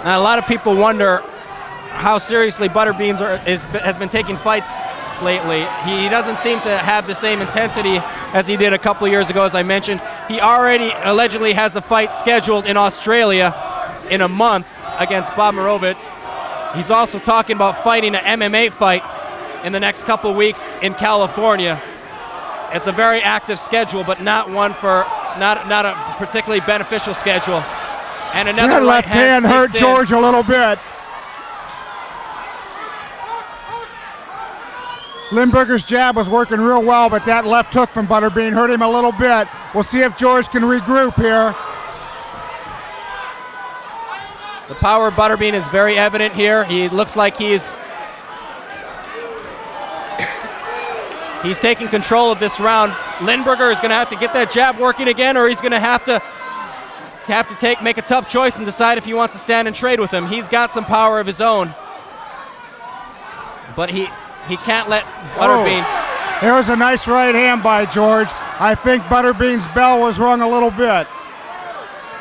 Now, a lot of people wonder how seriously Butterbean has been taking fights lately. He doesn't seem to have the same intensity as he did a couple of years ago, as I mentioned. He already allegedly has a fight scheduled in Australia in a month against Bob Morovitz. He's also talking about fighting an MMA fight in the next couple of weeks in California. It's a very active schedule, but not a particularly beneficial schedule. And another that left hand hurt George a little bit. Linberger's jab was working real well, but that left hook from Butterbean hurt him a little bit. We'll see if George can regroup here. The power of Butterbean is very evident here. He looks like he's taking control of this round. Linberger is going to have to get that jab working again, or he's going to have to make a tough choice and decide if he wants to stand and trade with him. He's got some power of his own, but he can't let Butterbean. Oh, there was a nice right hand by George. I think Butterbean's bell was rung a little bit.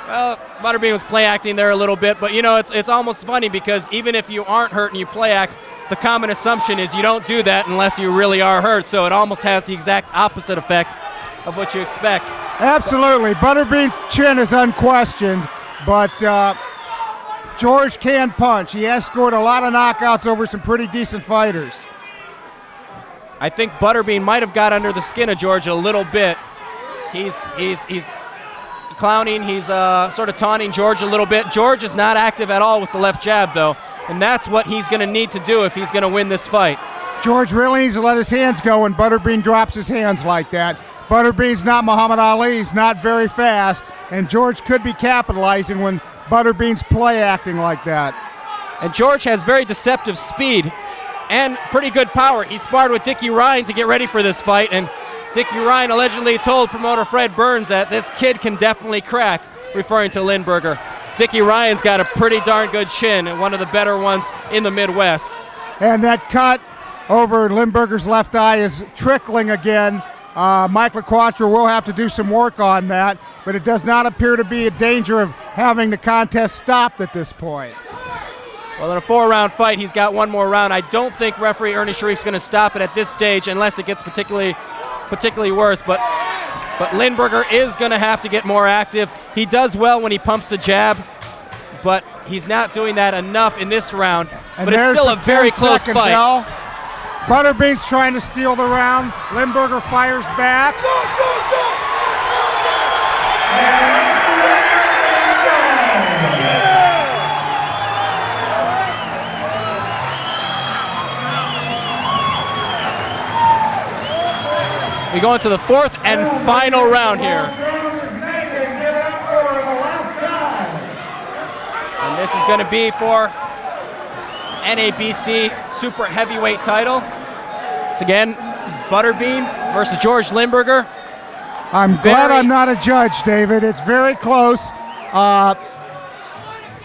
Well, Butterbean was play acting there a little bit, but you know, it's almost funny because even if you aren't hurt and you play act, the common assumption is you don't do that unless you really are hurt, so it almost has the exact opposite effect of what you expect. Absolutely. Butterbean's chin is unquestioned, but George can punch. He has scored a lot of knockouts over some pretty decent fighters. I think Butterbean might have got under the skin of George a little bit. He's clowning, he's sort of taunting George a little bit. George is not active at all with the left jab, though, and that's what he's going to need to do if he's going to win this fight. George really needs to let his hands go when Butterbean drops his hands like that. Butterbean's not Muhammad Ali, he's not very fast, and George could be capitalizing when Butterbean's play acting like that. And George has very deceptive speed and pretty good power. He sparred with Dickie Ryan to get ready for this fight, and Dickie Ryan allegedly told promoter Fred Burns that this kid can definitely crack, referring to Linberger. Dickie Ryan's got a pretty darn good chin and one of the better ones in the Midwest. And that cut over Linberger's left eye is trickling again. Mike LaQuatra will have to do some work on that, but it does not appear to be a danger of having the contest stopped at this point. Well, in a 4-round fight, he's got one more round. I don't think referee Ernie Sharif's going to stop it at this stage unless it gets particularly worse, but Linberger is going to have to get more active. He does well when he pumps the jab, but he's not doing that enough in this round. And but it's still a very close fight. Bell. Butterbean's trying to steal the round. Linberger fires back. We go into the 4th and final round here. And this is going to be for NABC Super Heavyweight title. It's again Butterbean versus George Linberger. I'm glad I'm not a judge, David. It's very close.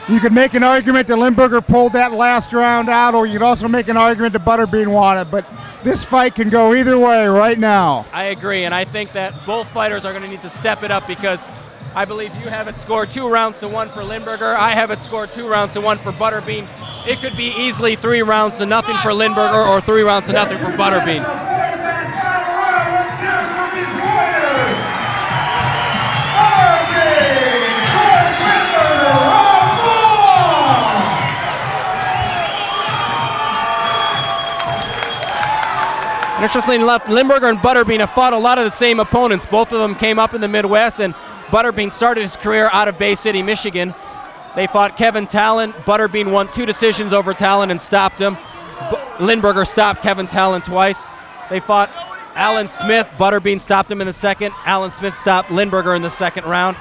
You could make an argument that Linberger pulled that last round out, or you could also make an argument that Butterbean won it, but this fight can go either way right now. I agree, and I think that both fighters are going to need to step it up because I believe you have it scored 2 rounds to 1 for Linberger. I have it scored 2 rounds to 1 for Butterbean. It could be easily 3 rounds to nothing for Linberger or 3 rounds to nothing for Butterbean. Interestingly enough, Linberger and Butterbean have fought a lot of the same opponents. Both of them came up in the Midwest, and Butterbean started his career out of Bay City, Michigan. They fought Kevin Talon. Butterbean won 2 decisions over Talon and stopped him. Linberger stopped Kevin Talon twice. They fought Alan Smith. Butterbean stopped him in the 2nd. Alan Smith stopped Linberger in the 2nd round.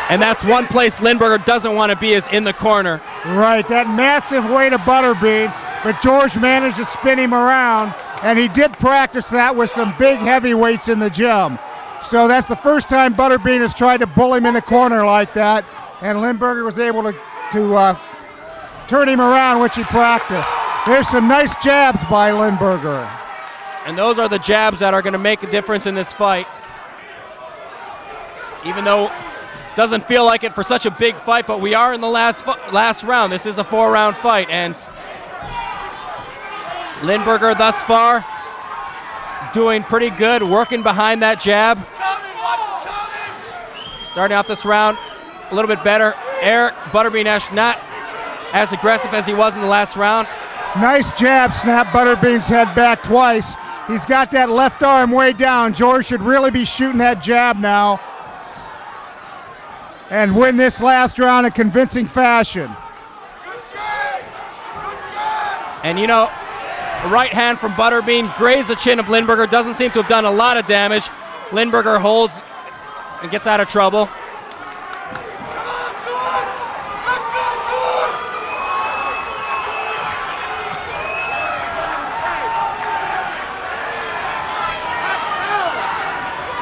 And that's one place Linberger doesn't want to be, is in the corner. Right, that massive weight of Butterbean, but George managed to spin him around, and he did practice that with some big heavyweights in the gym. So that's the first time Butterbean has tried to bull him in the corner like that, and Linberger was able to turn him around, which he practiced. There's some nice jabs by Linberger. And those are the jabs that are going to make a difference in this fight. Even though it Doesn't feel like it for such a big fight, but we are in the last round. This is a 4-round fight, and Linberger thus far doing pretty good, working behind that jab. Starting out this round a little bit better. Eric Butterbean not as aggressive as he was in the last round. Nice jab, snap Butterbean's head back twice. He's got that left arm way down. George should really be shooting that jab now and win this last round in convincing fashion. And you know, a right hand from Butterbean grazed the chin of Linberger. Doesn't seem to have done a lot of damage. Linberger holds and gets out of trouble.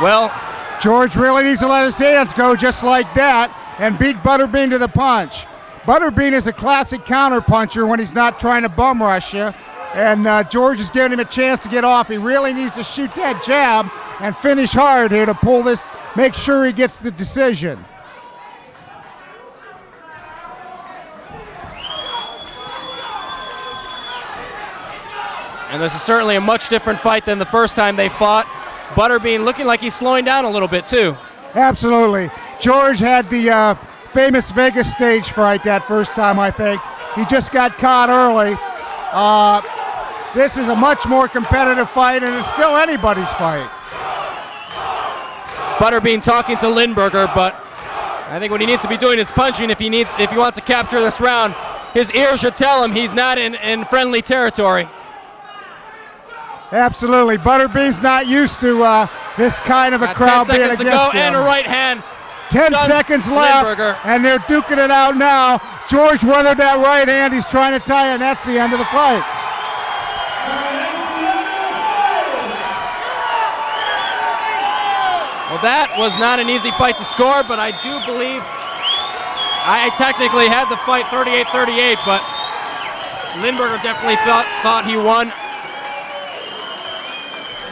Well, George really needs to let his hands go just like that and beat Butterbean to the punch. Butterbean is a classic counter puncher when he's not trying to bum rush you, and George is giving him a chance to get off. He really needs to shoot that jab and finish hard here to pull this, make sure he gets the decision. And this is certainly a much different fight than the first time they fought. Butterbean looking like he's slowing down a little bit too. Absolutely. George had the famous Vegas stage fright that first time, I think. He just got caught early. This is a much more competitive fight, and it's still anybody's fight. Butterbean talking to Linberger, but I think what he needs to be doing is punching if he wants to capture this round. His ears should tell him he's not in friendly territory. Absolutely. Butterbean's not used to this kind of a crowd being against him. 10 seconds to go, and a right hand. 10 seconds left, Linberger. and they're duking it out now. George weathered that right hand. He's trying to tie it, and that's the end of the fight. Well, that was not an easy fight to score, but I do believe I technically had the fight 38-38, but Linberger definitely thought he won.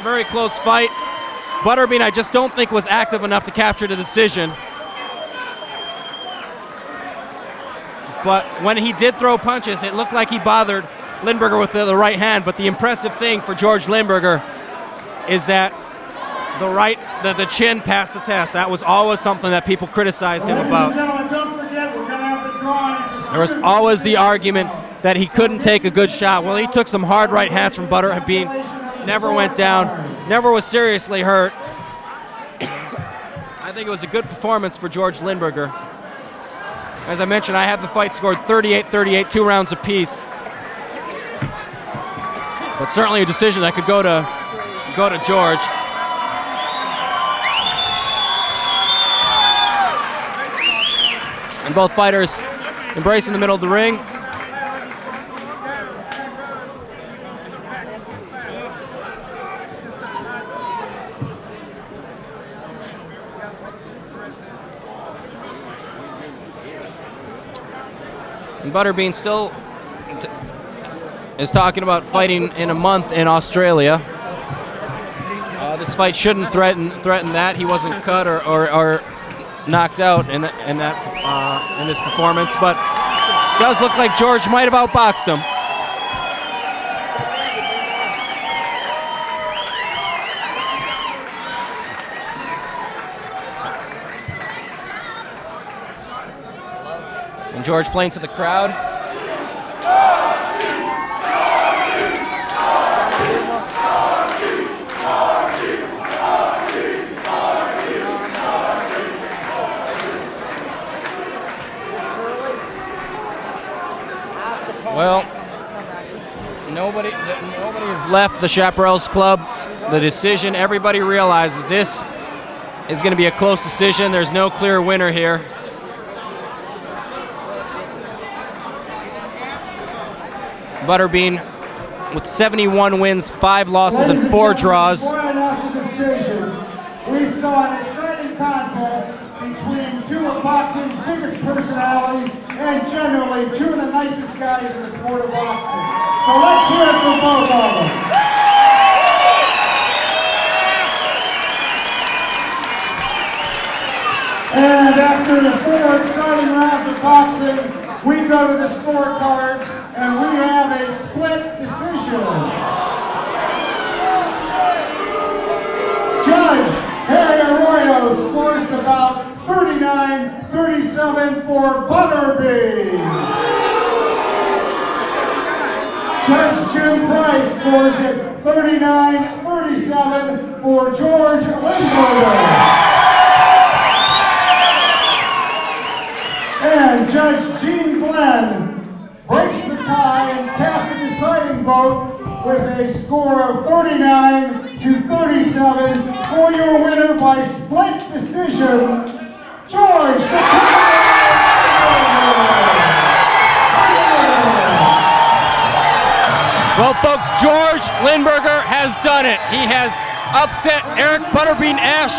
Very close fight. Butterbean, I just don't think was active enough to capture the decision. But when he did throw punches, it looked like he bothered Linberger with the right hand. But the impressive thing for George Linberger is that the chin passed the test. That was always something that people criticized him about. Don't forget, we're going to have the drawings. There was always the argument that he couldn't take a good shot. Well, he took some hard right hands from Butterbean. Never went down, never was seriously hurt. I think it was a good performance for George Linberger. As I mentioned, I had the fight scored 38-38, 2 rounds apiece. But certainly a decision that could go to George. And both fighters embracing the middle of the ring. And Butterbean still is talking about fighting in a month in Australia. This fight shouldn't threaten that. He wasn't cut or knocked out in this performance, but it does look like George might have outboxed him. And George playing to the crowd. Well, nobody has left the Chaparrals Club. The decision, everybody realizes this is going to be a close decision. There's no clear winner here. Butterbean with 71 wins, 5 losses, and 4 draws. Before I announce the decision, we saw an exciting contest between 2 of boxing's biggest personalities and generally 2 of the nicest guys in the sport of boxing. So let's hear it for both of them. And after the 4 exciting rounds of boxing, we go to the scorecards, and we have a split decision. Judge Harry Arroyo scores the bout 39-37 for Butterbean. Judge Jim Price scores it 39-37 for George Linberger. And Judge Gene Glenn breaks the tie and casts a deciding vote with a score of 39-37 for your winner by split decision, George the Well, folks, George Linberger has done it. He has upset Eric Butterbean Ash